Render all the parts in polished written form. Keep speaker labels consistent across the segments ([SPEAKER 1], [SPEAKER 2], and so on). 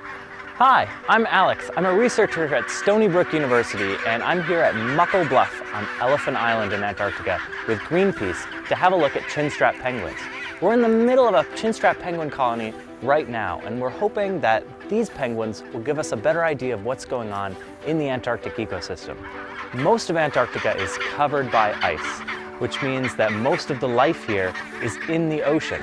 [SPEAKER 1] Hi, I'm Alex. I'm a researcher at Stony Brook University, and I'm here at Muckle Bluff on Elephant Island in Antarctica with Greenpeace to have a look at chinstrap penguins. We're in the middle of a chinstrap penguin colony right now, and we're hoping that these penguins will give us a better idea of what's going on in the Antarctic ecosystem. Most of Antarctica is covered by ice, which means that most of the life here is in the ocean.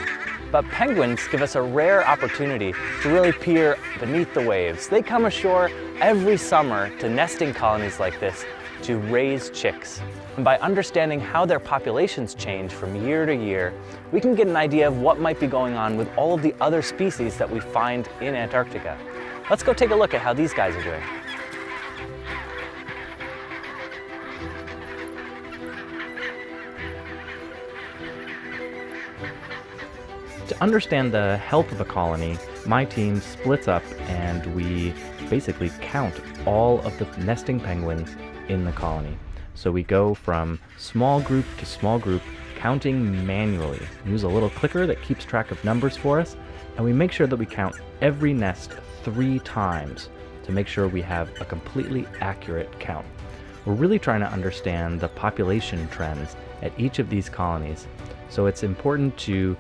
[SPEAKER 1] But penguins give us a rare opportunity to really peer beneath the waves. They come ashore every summer to nesting colonies like this to raise chicks. And by understanding how their populations change from year to year, we can get an idea of what might be going on with all of the other species that we find in Antarctica. Let's go take a look at how these guys are doing. To understand the health of a colony, my team splits up and we basically count all of the nesting penguins in the colony. So we go from small group to small group, counting manually. We use a little clicker that keeps track of numbers for us, and we make sure that we count every nest 3 times to make sure we have a completely accurate count. We're really trying to understand the population trends at each of these colonies. So it's important to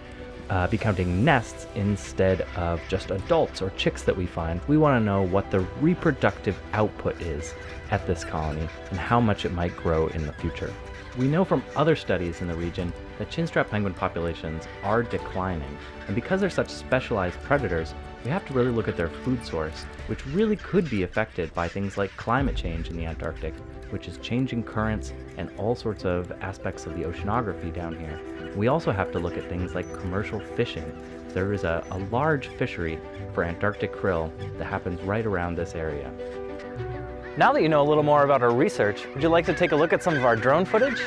[SPEAKER 1] be counting nests instead of just adults or chicks that we find. We want to know what the reproductive output is at this colony and how much it might grow in the future. We know from other studies in the region that chinstrap penguin populations are declining, and because they're such specialized predators, we have to really look at their food source, which really could be affected by things like climate change in the Antarctic, which is changing currents and all sorts of aspects of the oceanography down here. We also have to look at things like commercial fishing. There is a large fishery for Antarctic krill that happens right around this area. Now that you know a little more about our research, would you like to take a look at some of our drone footage?